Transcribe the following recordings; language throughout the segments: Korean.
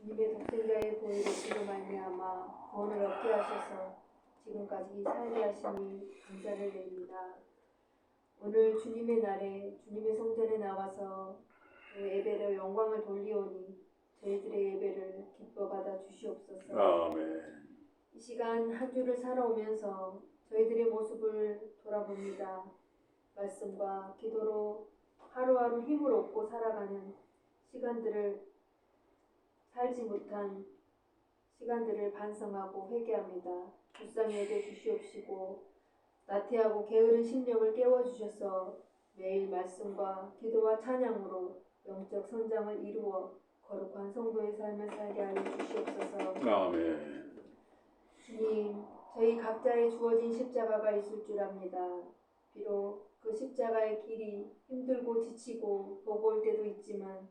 주님의 독생자의 보혈의 피로 말미암아 구원을 얻게 하셔서 지금까지 살게 하시니 감사를 드립니다. 오늘 주님의 날에 주님의 성전에 나와서 그 예배를 영광을 돌리오니 저희들의 예배를 기뻐 받아 주시옵소서. 아멘. 이 시간 한 주를 살아오면서 저희들의 모습을 돌아봅니다. 말씀과 기도로 하루하루 힘을 얻고 살아가는 시간들을 살지 못한 시간들을 반성하고 회개합니다. 불쌍히 여겨 주시옵시고 나태하고 게으른 심령을 깨워주셔서 매일 말씀과 기도와 찬양으로 영적 성장을 이루어 거룩한 성도의 삶을 살게 하여 주시옵소서. 아멘. 주님, 저희 각자의 주어진 십자가가 있을 줄 압니다. 비록 그 십자가의 길이 힘들고 지치고 버거울 때도 있지만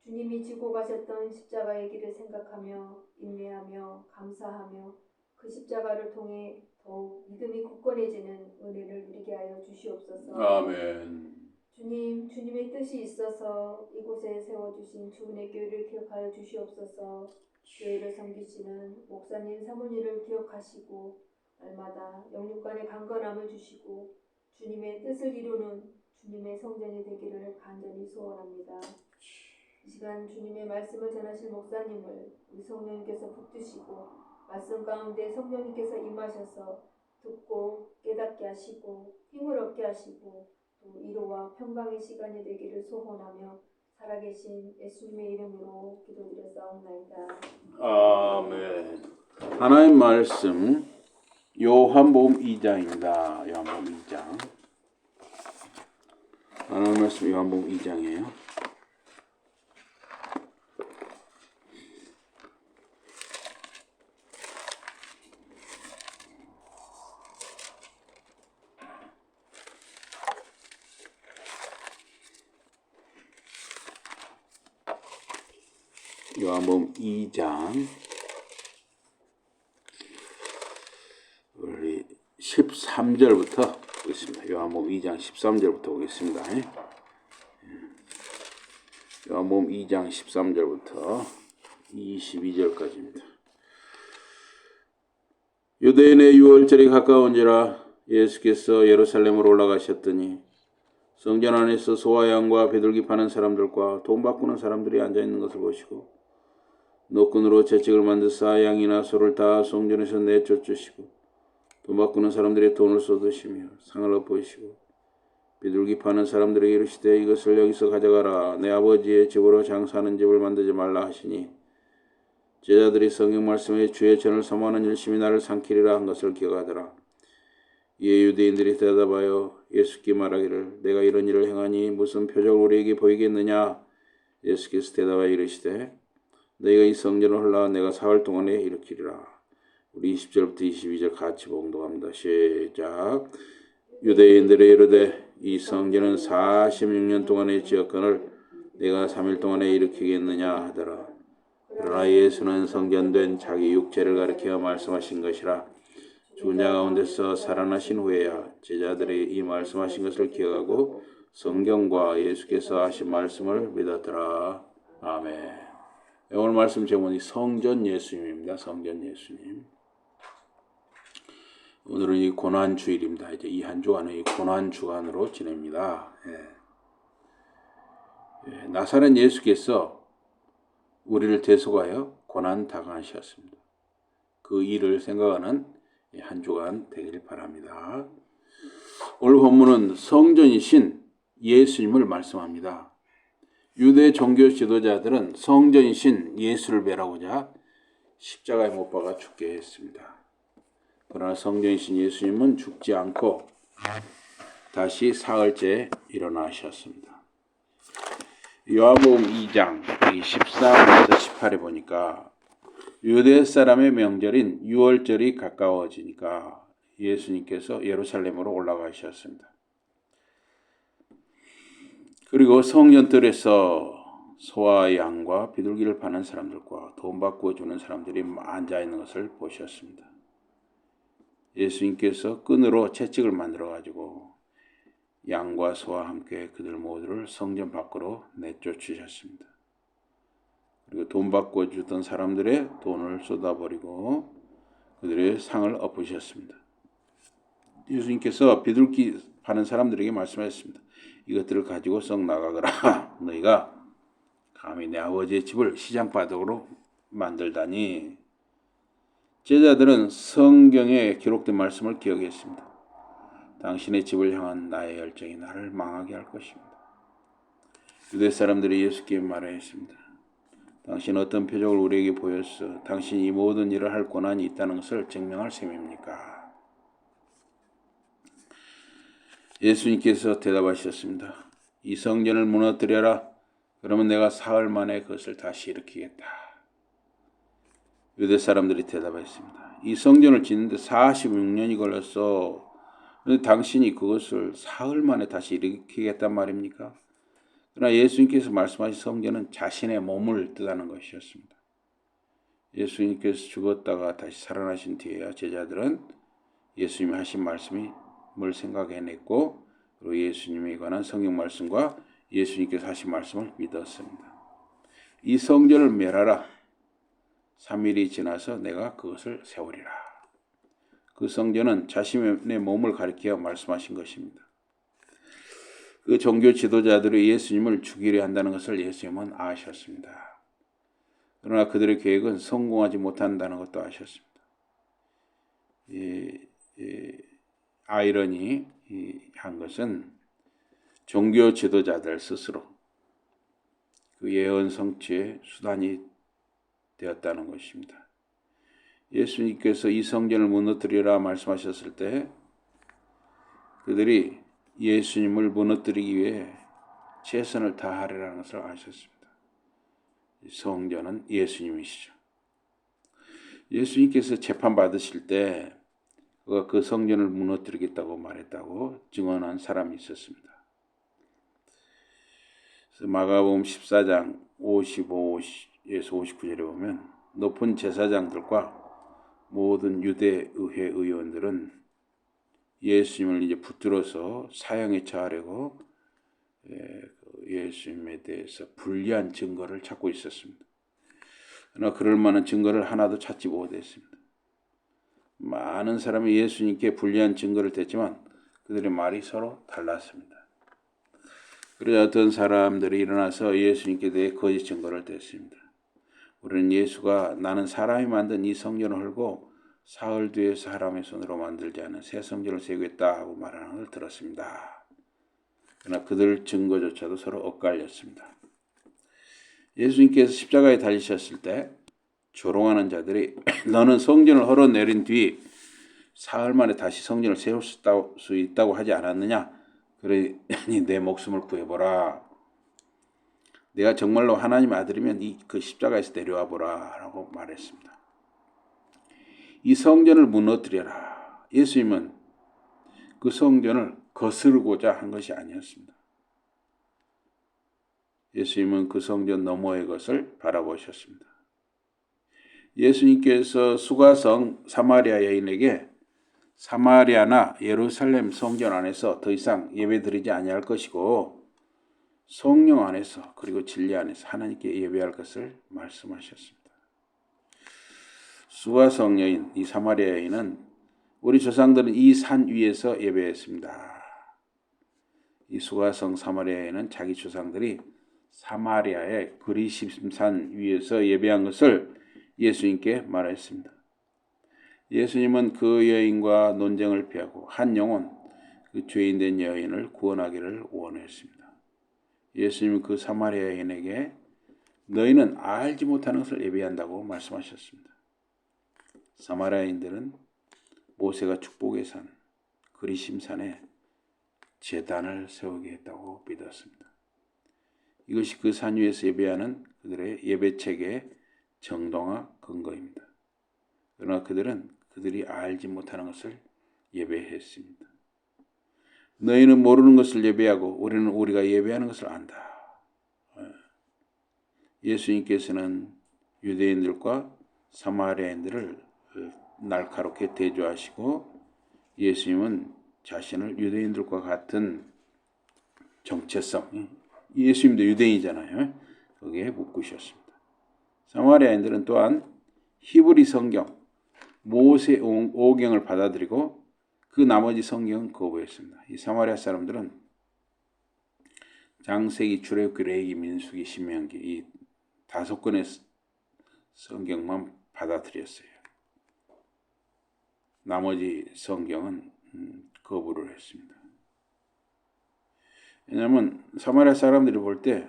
주님이 지고 가셨던 십자가의 길을 생각하며 인내하며 감사하며 그 십자가를 통해 더욱 믿음이 굳건해지는 은혜를 누리게 하여 주시옵소서. 아멘. 주님, 주님의 뜻이 있어서 이곳에 세워주신 주은의 교회를 기억하여 주시옵소서. 교회를 섬기시는 목사님, 사모님을 기억하시고 날마다 영육간의 강건함을 주시고 주님의 뜻을 이루는 주님의 성전이 되기를 간절히 소원합니다. 이 시간 주님의 말씀을 전하실 목사님을 우리 성령님께서 붙드시고 말씀 가운데 성령님께서 임하셔서 듣고 깨닫게 하시고 힘을 얻게 하시고 또 위로와 평강의 시간이 되기를 소원하며 살아계신 예수님의 이름으로 기도드렸사옵나이다. 아멘. 하나님 말씀 요한복음 2장입니다. 요한복음 2장. 하나님 말씀 요한복음 2장이에요. 요한복음 2장 우리 13절부터 보겠습니다. 요한복음 2장 13절부터 보겠습니다. 요한복음 2장 13절부터 22절까지입니다. 유대인의 유월절이 가까운지라 예수께서 예루살렘으로 올라가셨더니 성전 안에서 소와 양과 비둘기 파는 사람들과 돈 바꾸는 사람들이 앉아있는 것을 보시고 노끈으로 채찍을 만드사 양이나 소를 다 성전에서 내쫓으시고 돈 바꾸는 사람들의 돈을 쏟으시며 상을 엎으시고 비둘기 파는 사람들에게 이르시되 이것을 여기서 가져가라. 내 아버지의 집으로 장사하는 집을 만들지 말라 하시니 제자들이 성경 말씀에 주의 전을 사모하는 열심히 나를 삼키리라 한 것을 기억하더라. 이에 유대인들이 대답하여 예수께 말하기를 내가 이런 일을 행하니 무슨 표적을 우리에게 보이겠느냐. 예수께서 대답하여 이르시되 너희가 이 성전을 헐라 내가 사흘 동안에 일으키리라. 우리 20절부터 22절 같이 봉독합니다. 시작. 유대인들이 이르되 이 성전은 46년 동안에 지었거늘 내가 3일 동안에 일으키겠느냐 하더라. 그러나 예수는 성전된 자기 육체를 가리켜 말씀하신 것이라. 죽은 자 가운데서 살아나신 후에야 제자들이 이 말씀하신 것을 기억하고 성경과 예수께서 하신 말씀을 믿었더라. 아멘. 오늘 말씀 제목이 성전 예수님입니다. 성전 예수님. 오늘은 이 고난 주일입니다. 이제 이 한 주간은 이 고난 주간으로 지냅니다. 나사렛 예수께서 우리를 대속하여 고난 당하셨습니다. 그 일을 생각하는 한 주간 되길 바랍니다. 오늘 본문은 성전이신 예수님을 말씀합니다. 유대 종교 지도자들은 성전이신 예수를 뵈라고자 십자가에 못 박아 죽게 했습니다. 그러나 성전이신 예수님은 죽지 않고 다시 사흘째 일어나셨습니다. 요한복음 2장 14절에서 18에 보니까 유대 사람의 명절인 유월절이 가까워지니까 예수님께서 예루살렘으로 올라가셨습니다. 그리고 성전뜰에서 소와 양과 비둘기를 파는 사람들과 돈 바꾸어 주는 사람들이 앉아있는 것을 보셨습니다. 예수님께서 끈으로 채찍을 만들어가지고 양과 소와 함께 그들 모두를 성전 밖으로 내쫓으셨습니다. 그리고 돈 바꿔 주던 사람들의 돈을 쏟아버리고 그들의 상을 엎으셨습니다. 예수님께서 비둘기 파는 사람들에게 말씀하셨습니다. 이것들을 가지고 썩 나가거라. 너희가 감히 내 아버지의 집을 시장바닥으로 만들다니. 제자들은 성경에 기록된 말씀을 기억했습니다. 당신의 집을 향한 나의 열정이 나를 망하게 할 것입니다. 유대 사람들이 예수께 말하였습니다. 당신 어떤 표적을 우리에게 보였어? 당신이 이 모든 일을 할 권한이 있다는 것을 증명할 셈입니까? 예수님께서 대답하셨습니다. 이 성전을 무너뜨려라. 그러면 내가 사흘 만에 그것을 다시 일으키겠다. 유대 사람들이 대답했습니다. 이 성전을 짓는데 46년이 걸렸어. 그런데 당신이 그것을 사흘 만에 다시 일으키겠단 말입니까? 그러나 예수님께서 말씀하신 성전은 자신의 몸을 뜻하는 것이었습니다. 예수님께서 죽었다가 다시 살아나신 뒤에야 제자들은 예수님이 하신 말씀을 생각해냈고 그리고 예수님에 관한 성경 말씀과 예수님께서 하신 말씀을 믿었습니다. 이 성전을 멸하라. 3일이 지나서 내가 그것을 세우리라. 그 성전은 자신의 몸을 가리켜 말씀하신 것입니다. 그 종교 지도자들이 예수님을 죽이려 한다는 것을 예수님은 아셨습니다. 그러나 그들의 계획은 성공하지 못한다는 것도 아셨습니다. 아이러니한 것은 종교 지도자들 스스로 그 예언 성취의 수단이 되었다는 것입니다. 예수님께서 이 성전을 무너뜨리라 말씀하셨을 때 그들이 예수님을 무너뜨리기 위해 최선을 다하리라는 것을 아셨습니다. 성전은 예수님이시죠. 예수님께서 재판받으실 때 그가 그 성전을 무너뜨리겠다고 말했다고 증언한 사람이 있었습니다. 그래서 마가복음 14장 55에서 59절에 보면 높은 제사장들과 모든 유대의회 의원들은 예수님을 이제 붙들어서 사형에 처하려고 예수님에 대해서 불리한 증거를 찾고 있었습니다. 그러나 그럴 만한 증거를 하나도 찾지 못했습니다. 많은 사람이 예수님께 불리한 증거를 댔지만 그들의 말이 서로 달랐습니다. 그러자 어떤 사람들이 일어나서 예수님께 대해 거짓 증거를 댔습니다. 우리는 예수가 나는 사람이 만든 이 성전을 헐고 사흘 뒤에 사람의 손으로 만들지 않은 새 성전을 세우겠다 하고 말하는 걸 들었습니다. 그러나 그들 증거조차도 서로 엇갈렸습니다. 예수님께서 십자가에 달리셨을 때 조롱하는 자들이 너는 성전을 헐어내린 뒤 사흘 만에 다시 성전을 세울 수 있다고 하지 않았느냐? 그러니 내 목숨을 구해보라. 내가 정말로 하나님 아들이면 그 십자가에서 내려와 보라 라고 말했습니다. 이 성전을 무너뜨려라. 예수님은 그 성전을 거스르고자 한 것이 아니었습니다. 예수님은 그 성전 너머의 것을 바라보셨습니다. 예수님께서 수가성 사마리아 여인에게 사마리아나 예루살렘 성전 안에서 더 이상 예배드리지 아니할 것이고 성령 안에서 그리고 진리 안에서 하나님께 예배할 것을 말씀하셨습니다. 수가성 여인, 이 사마리아 여인은 우리 조상들은 이 산 위에서 예배했습니다. 이 수가성 사마리아 여인은 자기 조상들이 사마리아의 그리심산 위에서 예배한 것을 예수님께 말했습니다. 예수님은 그 여인과 논쟁을 피하고 한 영혼, 그 죄인된 여인을 구원하기를 원했습니다. 예수님은 그 사마리아 여인에게 너희는 알지 못하는 것을 예배한다고 말씀하셨습니다. 사마리아인들은 모세가 축복의 산, 그리심산에 제단을 세우게 했다고 믿었습니다. 이것이 그 산 위에서 예배하는 그들의 예배책의 정당화 근거입니다. 그러나 그들이 알지 못하는 것을 예배했습니다. 너희는 모르는 것을 예배하고 우리는 우리가 예배하는 것을 안다. 예수님께서는 유대인들과 사마리아인들을 날카롭게 대조하시고 예수님은 자신을 유대인들과 같은 정체성, 예수님도 유대인이잖아요. 거기에 묶으셨습니다. 사마리아인들은 또한 히브리 성경, 모세 오경을 받아들이고 그 나머지 성경은 거부했습니다. 이 사마리아 사람들은 장세기, 출애굽기, 레위기, 민수기, 신명기 이 5권의 성경만 받아들였어요. 나머지 성경은 거부를 했습니다. 왜냐하면 사마리아 사람들이 볼 때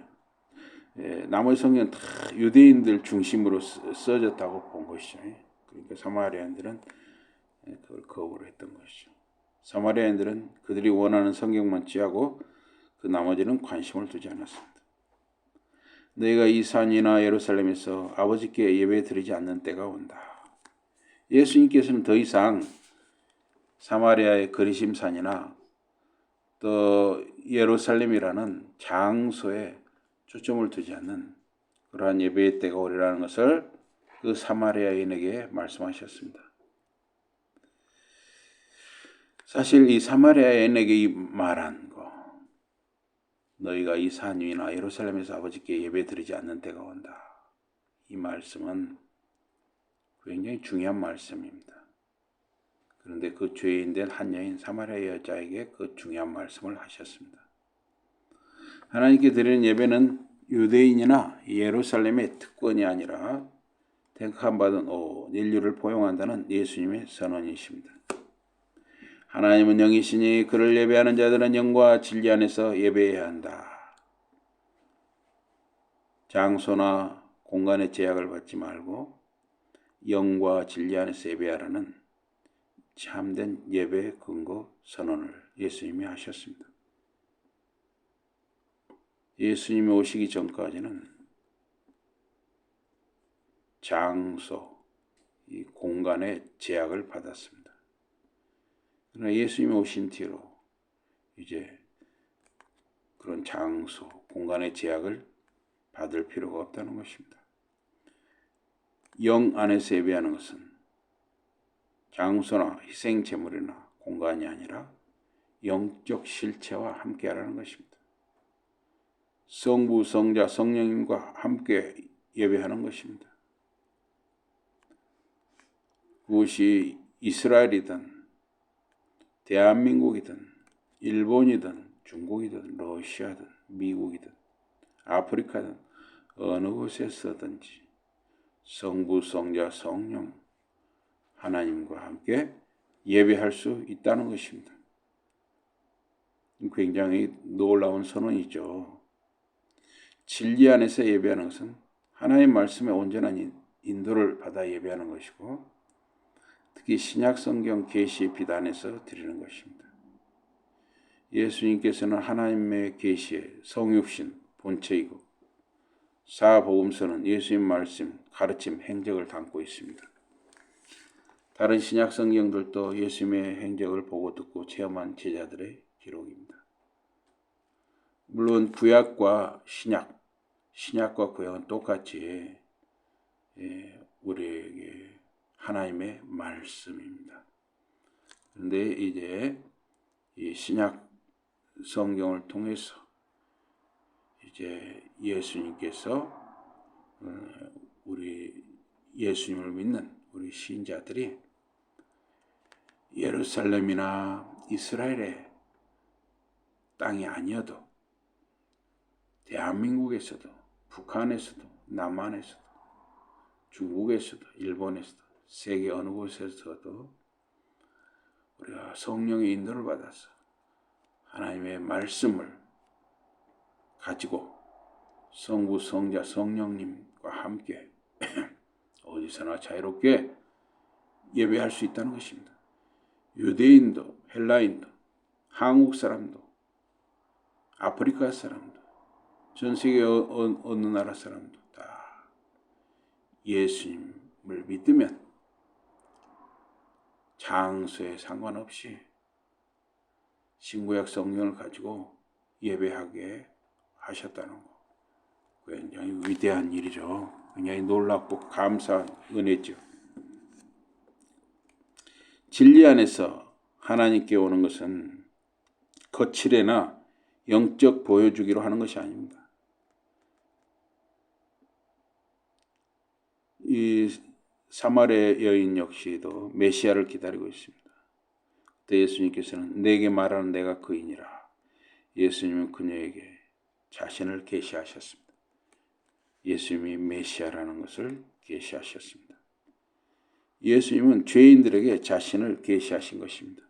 나머지 성경은 다 유대인들 중심으로 써졌다고 본 것이죠. 그러니까 사마리아인들은 그걸 거부를 했던 것이죠. 사마리아인들은 그들이 원하는 성경만 취하고 그 나머지는 관심을 두지 않았습니다. 너희가 이 산이나 예루살렘에서 아버지께 예배 드리지 않는 때가 온다. 예수님께서는 더 이상 사마리아의 그리심산이나 또 예루살렘이라는 장소에 초점을 두지 않는 그러한 예배의 때가 오리라는 것을 그 사마리아인에게 말씀하셨습니다. 사실 이 사마리아인에게 말한 거, 너희가 이 산 위나 예루살렘에서 아버지께 예배 드리지 않는 때가 온다. 이 말씀은 굉장히 중요한 말씀입니다. 그런데 그 죄인된 한 여인 사마리아 여자에게 그 중요한 말씀을 하셨습니다. 하나님께 드리는 예배는 유대인이나 예루살렘의 특권이 아니라 택함받은 온 인류를 포용한다는 예수님의 선언이십니다. 하나님은 영이시니 그를 예배하는 자들은 영과 진리 안에서 예배해야 한다. 장소나 공간의 제약을 받지 말고 영과 진리 안에서 예배하라는 참된 예배의 근거 선언을 예수님이 하셨습니다. 예수님이 오시기 전까지는 장소, 이 공간의 제약을 받았습니다. 그러나 예수님이 오신 뒤로 이제 그런 장소, 공간의 제약을 받을 필요가 없다는 것입니다. 영 안에서 예배하는 것은 장소나 희생 제물이나 공간이 아니라 영적 실체와 함께하라는 것입니다. 성부, 성자, 성령님과 함께 예배하는 것입니다. 그것이 이스라엘이든 대한민국이든 일본이든 중국이든 러시아든 미국이든 아프리카든 어느 곳에서든지 성부, 성자, 성령 하나님과 함께 예배할 수 있다는 것입니다. 굉장히 놀라운 선언이죠. 진리 안에서 예배하는 것은 하나님의 말씀에 온전한 인도를 받아 예배하는 것이고 특히 신약 성경 계시의 빛 안에서 드리는 것입니다. 예수님께서는 하나님의 계시의 성육신 본체이고 사복음서는 예수님 말씀, 가르침, 행적을 담고 있습니다. 다른 신약 성경들도 예수님의 행적을 보고 듣고 체험한 제자들의 기록입니다. 물론 구약과 신약과 구약은 똑같이 우리에게 하나님의 말씀입니다. 그런데 이제 이 신약 성경을 통해서 이제 예수님께서 우리 예수님을 믿는 우리 신자들이 예루살렘이나 이스라엘의 땅이 아니어도 대한민국에서도 북한에서도 남한에서도 중국에서도 일본에서도 세계 어느 곳에서도 우리가 성령의 인도를 받아서 하나님의 말씀을 가지고 성부, 성자, 성령님과 함께 어디서나 자유롭게 예배할 수 있다는 것입니다. 유대인도 헬라인도 한국 사람도 아프리카 사람도 전 세계 어느 나라 사람도 다 예수님을 믿으면 장소에 상관없이 신구약 성경을 가지고 예배하게 하셨다는 거. 굉장히 위대한 일이죠. 굉장히 놀랍고 감사한 은혜죠. 진리 안에서 하나님께 오는 것은 거칠애나 영적 보여주기로 하는 것이 아닙니다. 이 사마리아 여인 역시도 메시아를 기다리고 있습니다. 그때 예수님께서는 내게 말하는 내가 그이니라. 예수님은 그녀에게 자신을 계시하셨습니다. 예수님이 메시아라는 것을 계시하셨습니다. 예수님은 죄인들에게 자신을 계시하신 것입니다.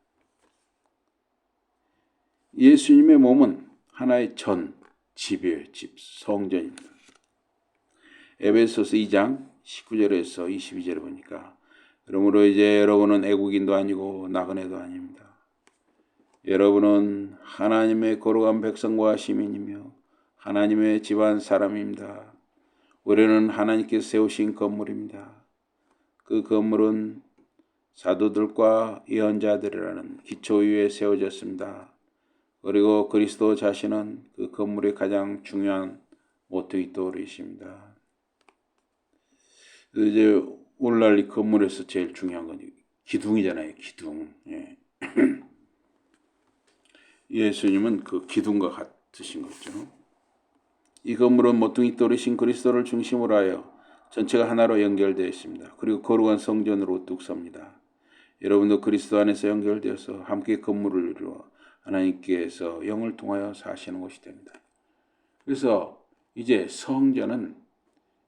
예수님의 몸은 하나의 집이에요. 집, 성전입니다. 에베소서 2장 19절에서 22절에 보니까 그러므로 이제 여러분은 애국인도 아니고 나그네도 아닙니다. 여러분은 하나님의 거룩한 백성과 시민이며 하나님의 집안 사람입니다. 우리는 하나님께서 세우신 건물입니다. 그 건물은 사도들과 예언자들이라는 기초 위에 세워졌습니다. 그리고 그리스도 자신은 그 건물의 가장 중요한 모토이 돌이십니다. 이제 오늘날 이 건물에서 제일 중요한 건 기둥이잖아요. 기둥. 예. 예수님은 그 기둥과 같으신 거죠. 이 건물은 모퉁이 돌이신 그리스도를 중심으로 하여 전체가 하나로 연결되어 있습니다. 그리고 거룩한 성전으로 우뚝 섭니다. 여러분도 그리스도 안에서 연결되어서 함께 건물을 이루어 하나님께서 영을 통하여 사시는 것이 됩니다. 그래서 이제 성전은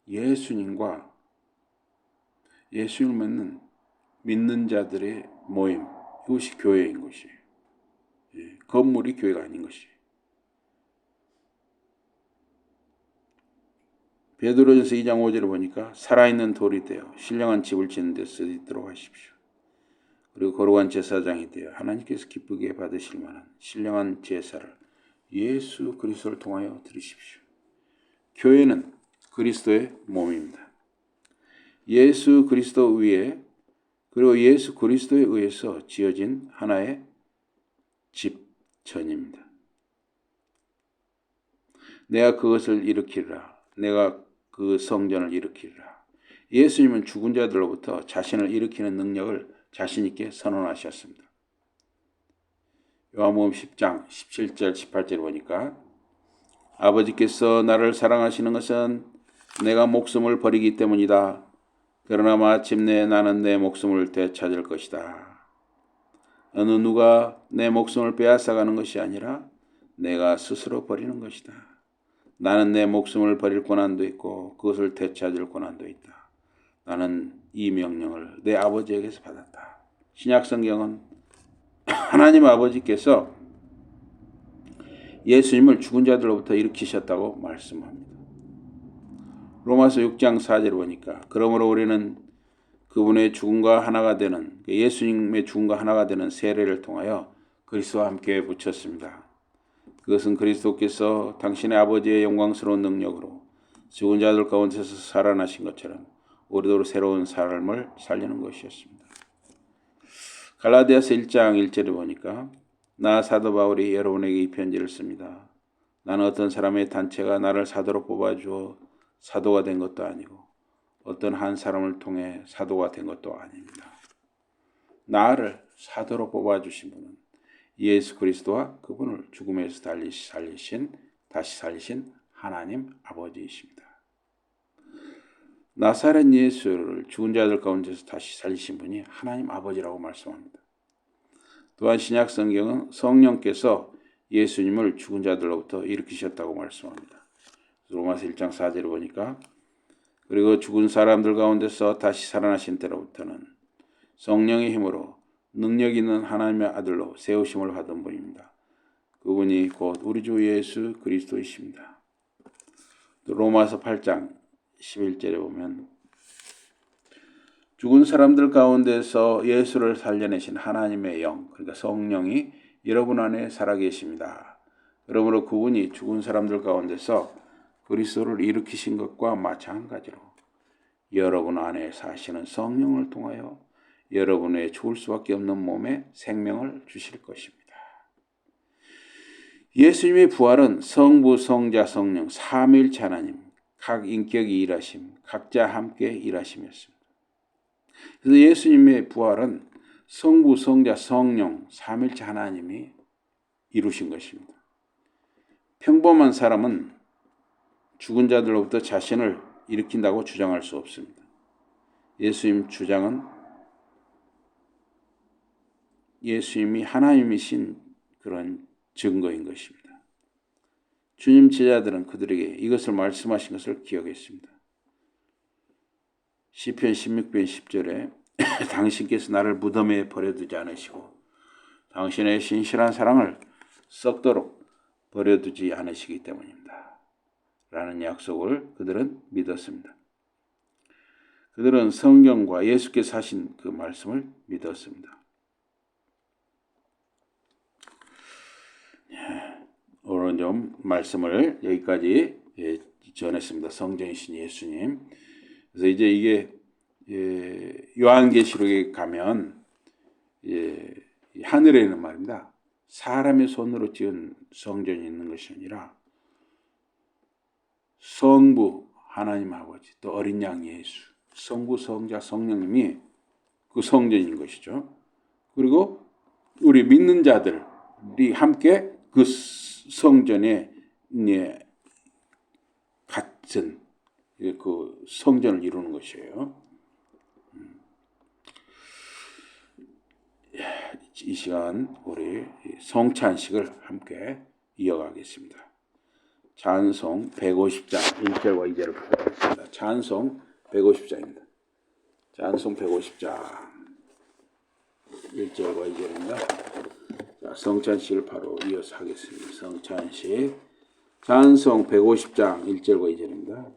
예수님과 예수님을 믿는 자들의 모임, 이것이 교회인 것이에요. 예, 건물이 교회가 아닌 것이에요. 베드로전서 2장 5절을 보니까 살아있는 돌이 되어 신령한 집을 짓는 데 쓰도록 하십시오. 그리고 거룩한 제사장이 되어 하나님께서 기쁘게 받으실 만한 신령한 제사를 예수 그리스도를 통하여 드리십시오. 교회는 그리스도의 몸입니다. 예수 그리스도 위에 그리고 예수 그리스도에 의해서 지어진 하나의 집전입니다. 내가 그것을 일으키리라. 내가 그 성전을 일으키리라. 예수님은 죽은 자들로부터 자신을 일으키는 능력을 자신 있게 선언하셨습니다. 요한복음 10장 17절 18절 보니까 아버지께서 나를 사랑하시는 것은 내가 목숨을 버리기 때문이다. 그러나 마침내 나는 내 목숨을 되찾을 것이다. 어느 누가 내 목숨을 빼앗아가는 것이 아니라 내가 스스로 버리는 것이다. 나는 내 목숨을 버릴 권한도 있고 그것을 되찾을 권한도 있다. 나는 이 명령을 내 아버지에게서 받았다. 신약성경은 하나님 아버지께서 예수님을 죽은 자들로부터 일으키셨다고 말씀합니다. 로마서 6장 4절 보니까 그러므로 우리는 그분의 죽음과 하나가 되는 예수님의 죽음과 하나가 되는 세례를 통하여 그리스도와 함께 붙였습니다. 그것은 그리스도께서 당신의 아버지의 영광스러운 능력으로 죽은 자들 가운데서 살아나신 것처럼 우리도 새로운 삶을 살리는 것이었습니다. 갈라디아서 1장 1절에 보니까 나 사도 바울이 여러분에게 이 편지를 씁니다. 나는 어떤 사람의 단체가 나를 사도로 뽑아주어 사도가 된 것도 아니고 어떤 한 사람을 통해 사도가 된 것도 아닙니다. 나를 사도로 뽑아주신 분은 예수 그리스도와 그분을 죽음에서 다시 살리신 하나님 아버지이십니다. 나사렛 예수를 죽은 자들 가운데서 다시 살리신 분이 하나님 아버지라고 말씀합니다. 또한 신약 성경은 성령께서 예수님을 죽은 자들로부터 일으키셨다고 말씀합니다. 로마서 1장 4절을 보니까 그리고 죽은 사람들 가운데서 다시 살아나신 때로부터는 성령의 힘으로 능력 있는 하나님의 아들로 세우심을 받은 분입니다. 그분이 곧 우리 주 예수 그리스도이십니다. 또 로마서 8장 11절에 보면 죽은 사람들 가운데서 예수를 살려내신 하나님의 영, 그러니까 성령이 여러분 안에 살아계십니다. 그러므로 그분이 죽은 사람들 가운데서 그리스도를 일으키신 것과 마찬가지로 여러분 안에 사시는 성령을 통하여 여러분의 죽을 수밖에 없는 몸에 생명을 주실 것입니다. 예수님의 부활은 성부, 성자, 성령, 삼위일체 하나님, 각 인격이 일하심, 각자 함께 일하심이었습니다. 그래서 예수님의 부활은 성부, 성자, 성령, 삼위일체 하나님이 이루신 것입니다. 평범한 사람은 죽은 자들로부터 자신을 일으킨다고 주장할 수 없습니다. 예수님 주장은 예수님이 하나님이신 그런 증거인 것입니다. 주님 제자들은 그들에게 이것을 말씀하신 것을 기억했습니다. 시편 16편 10절에 당신께서 나를 무덤에 버려두지 않으시고 당신의 신실한 사랑을 썩도록 버려두지 않으시기 때문입니다. 라는 약속을 그들은 믿었습니다. 그들은 성경과 예수께서 하신 그 말씀을 믿었습니다. 오늘 좀 말씀을 여기까지 전했습니다. 성전이신 예수님. 그래서 이제 이게 요한계시록에 가면 하늘에는 말입니다. 사람의 손으로 지은 성전이 있는 것이 아니라 성부 하나님 아버지 또 어린 양 예수 성부 성자 성령님이 그 성전인 것이죠. 그리고 우리 믿는 자들이 함께 그 성전에 같은 그 성전을 이루는 것이에요. 이 시간 우리 성찬식을 함께 이어가겠습니다. 찬송 150장 1절과 2절을 보겠습니다. 찬송 150장입니다. 찬송 150장 1절과 2절입니다. 성찬식을 바로 이어서 하겠습니다. 성찬식 찬송 150장 1절과 2절입니다.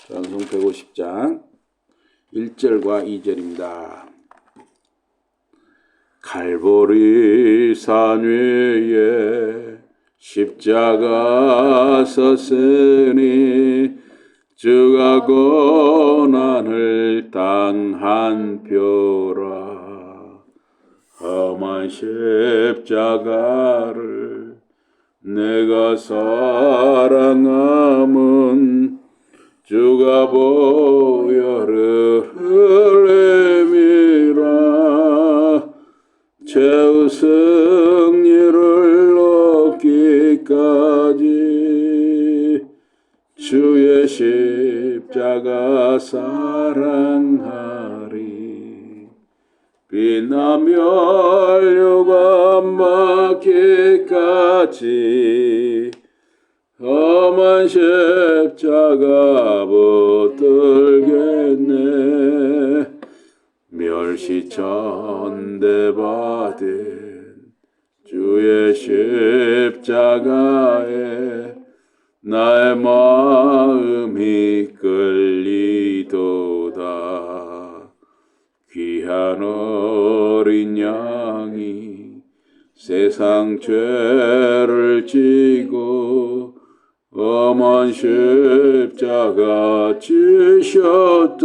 찬송 150장 1절과 2절입니다. 갈보리 산 위에 십자가 섰으니 주가 고난을 당한 표라. 험한 십자가를 내가 사랑함은 주가 보혈을 흘림이라. 최후 승리를 얻기까지 주의 십자가 사랑하리. 빛나며 멸류관 받기까지 험한 십자가 붙들겠네. 멸시천대 받은 주의 십자가에 나의 마음이 끌리도다. 귀한 어린 양이 세상 죄를 지고 험한 십자가 지셨도다.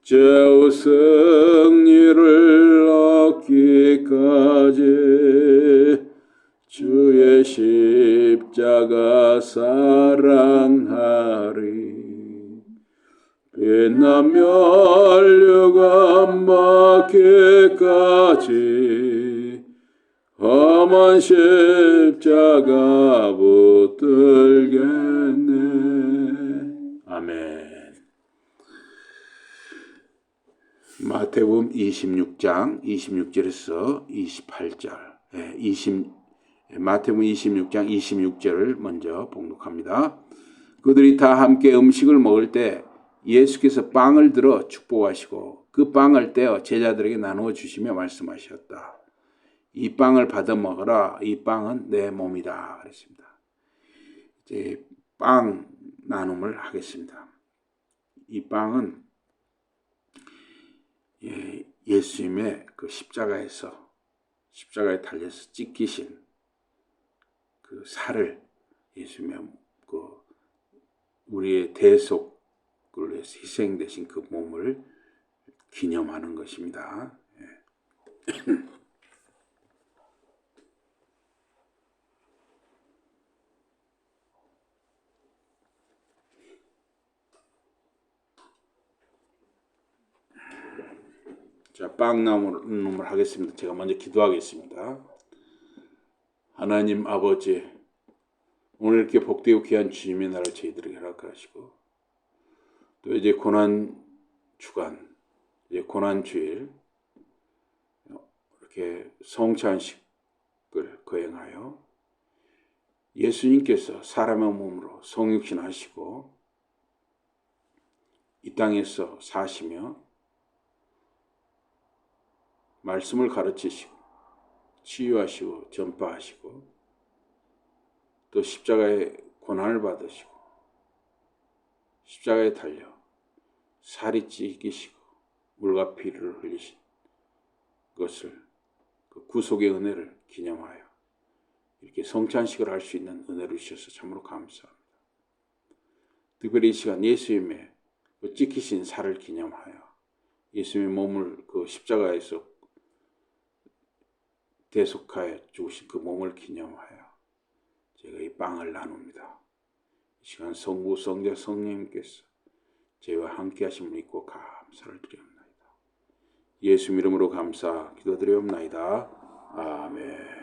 최후 승리를 얻기까지 주의 십자가 사랑하리. 빛나며 멸류관 받기까지 험한 십자가 붙들겠네. 아멘. 마태복음 26장 26절에서 28절 마태복음 26장 26절을 먼저 봉독합니다. 그들이 다 함께 음식을 먹을 때 예수께서 빵을 들어 축복하시고 그 빵을 떼어 제자들에게 나누어 주시며 말씀하셨다. 이 빵을 받아 먹어라. 이 빵은 내 몸이다. 그랬습니다. 이제 빵 나눔을 하겠습니다. 이 빵은 예수님의 그 십자가에 달려서 찢기신 그 살을 예수님의 그 우리의 대속을 위해서 희생되신 그 몸을 기념하는 것입니다. 자, 빵 나눔을 하겠습니다. 제가 먼저 기도하겠습니다. 하나님 아버지, 오늘 이렇게 복되고 귀한 주님의 날을 저희들에게 허락하시고 또 이제 고난 주간, 이제 고난 주일 이렇게 성찬식을 거행하여 예수님께서 사람의 몸으로 성육신 하시고 이 땅에서 사시며 말씀을 가르치시고 치유하시고 전파하시고 또 십자가의 고난을 받으시고 십자가에 달려 살이 찢기시고 물과 피를 흘리신 것을 그 구속의 은혜를 기념하여 이렇게 성찬식을 할 수 있는 은혜를 주셔서 참으로 감사합니다. 특별히 이 시간 예수님의 그 찢기신 살을 기념하여 예수님의 몸을 그 십자가에서 대속하여 죽으신 그 몸을 기념하여 제가 이 빵을 나눕니다. 이 시간 성부, 성자, 성령님께서 저희와 함께 하심을 믿고 감사를 드리옵나이다. 예수 이름으로 감사 기도드리옵나이다. 아멘.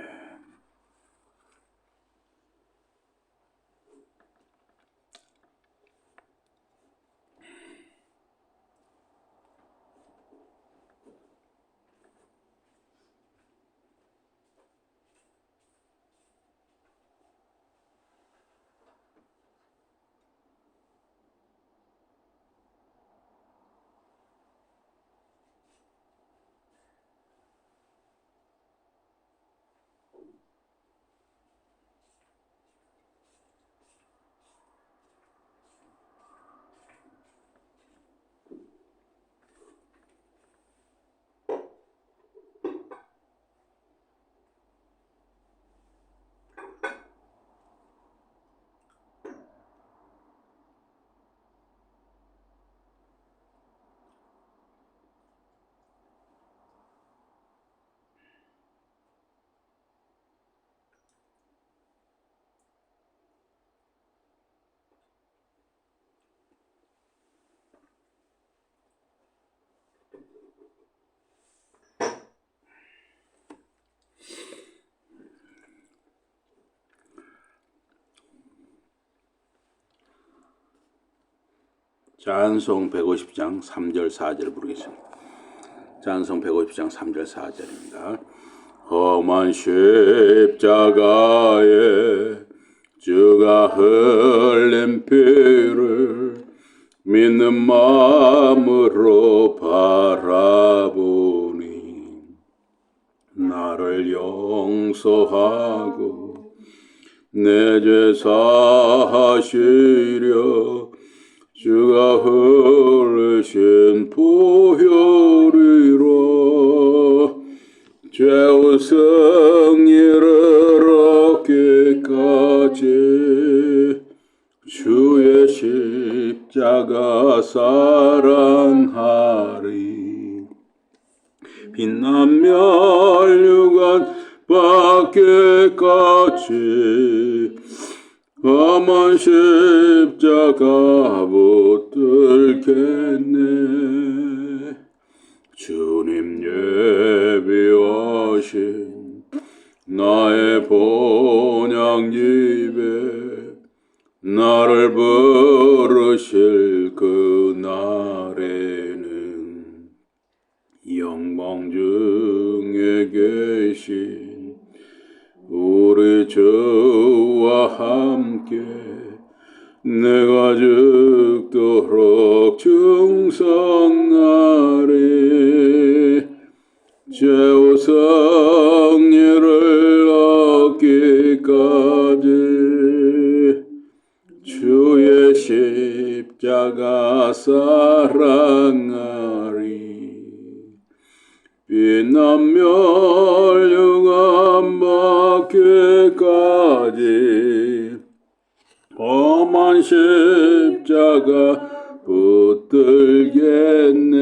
찬송 150장 3절 4절 부르겠습니다. 찬송 150장 3절 4절입니다. 험한 십자가에 주가 흘린 피를 믿는 마음으로 바라보니 나를 용서하고 내 죄 사하시려 주가 흘리신 보혈이라 죄의 승리를 얻기까지 주의 십자가 사랑하리. 빛난 멸류관 받기까지 험한 십자가 붙들겠네. 주님 예비하신 나의 본향집에 나를 부르실 그날에는 영광 중에 계신 우리 주와 함께 내가 죽도록 충성하리. 죄의 승리를 얻기까지 주의 십자가 사랑하리. 빛난 멸류관 받기까지 험한 십자가 붙들겠네.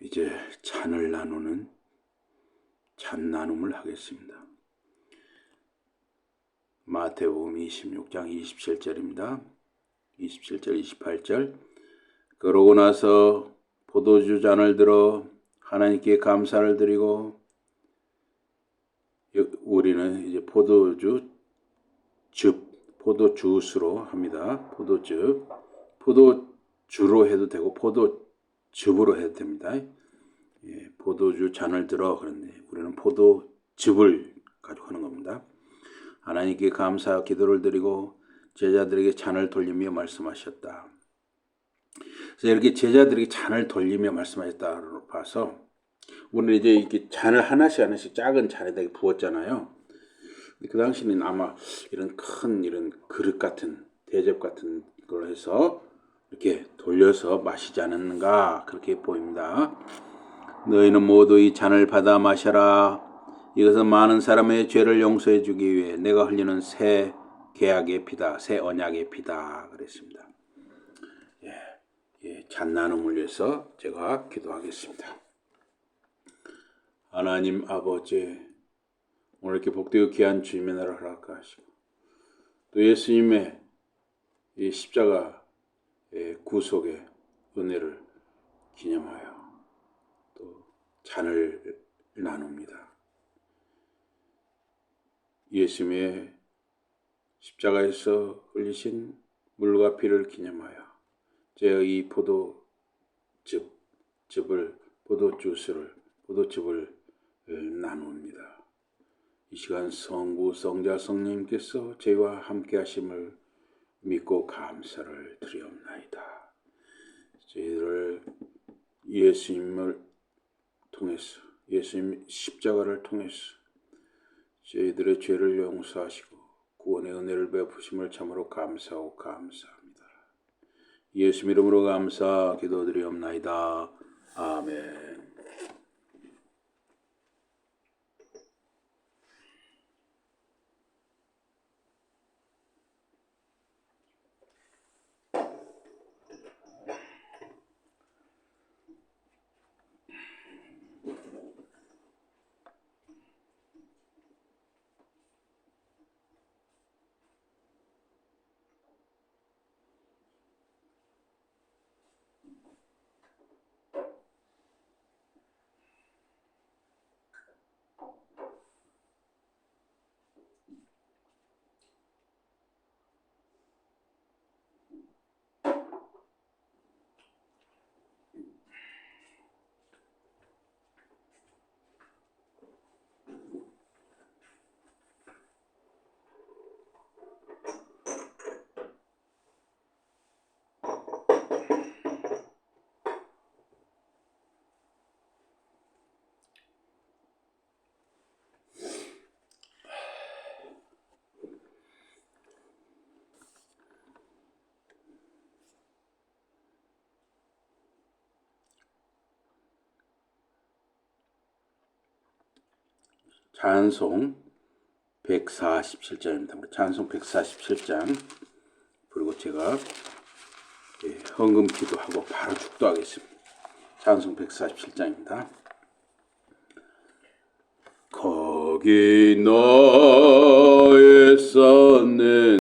이제 찬을 나누는 찬 나눔을 하겠습니다. 마태복음 26장 27절입니다. 27절 28절. 그러고 나서 포도주 잔을 들어 하나님께 감사를 드리고 우리는 이제 포도주 포도주스로 합니다. 포도주로 해도 되고 포도즙으로 해도 됩니다. 예, 포도주 잔을 들어 그런데 우리는 포도즙을 가지고 하는 겁니다. 하나님께 감사 기도를 드리고 제자들에게 잔을 돌리며 말씀하셨다. 그래서 이렇게 제자들에게 잔을 돌리며 말씀하셨다로 봐서 우리는 이제 이렇게 잔을 하나씩 작은 잔에다 부었잖아요. 그 당시는 아마 이런 큰 이런 그릇 같은 대접 같은 걸 해서 이렇게 돌려서 마시지 않았는가 그렇게 보입니다. 너희는 모두 이 잔을 받아 마셔라. 이것은 많은 사람의 죄를 용서해 주기 위해 내가 흘리는 새 계약의 피다. 새 언약의 피다. 그랬습니다. 잔 나눔을 위해서 제가 기도하겠습니다. 하나님 아버지, 오늘 이렇게 복되고 귀한 주님의 날을 허락하시고 또 예수님의 이 십자가 구속의 은혜를 기념하여 또 잔을 나눕니다. 예수님의 십자가에서 흘리신 물과 피를 기념하여 제가 이 포도즙을 나눕니다. 이 시간 성부, 성자, 성령님께서 저희와 함께 하심을 믿고 감사를 드리옵나이다. 저희를 예수님을 통해서, 예수님 십자가를 통해서 저희들의 죄를 용서하시고 구원의 은혜를 베푸심을 참으로 감사하고 감사합니다. 예수 이름으로 감사 기도드리옵나이다. 아멘. 찬송 147장입니다. 찬송 147장 그리고 제가 헌금 기도하고 바로 축도하겠습니다. 찬송 147장입니다. 거기 너의 쏟는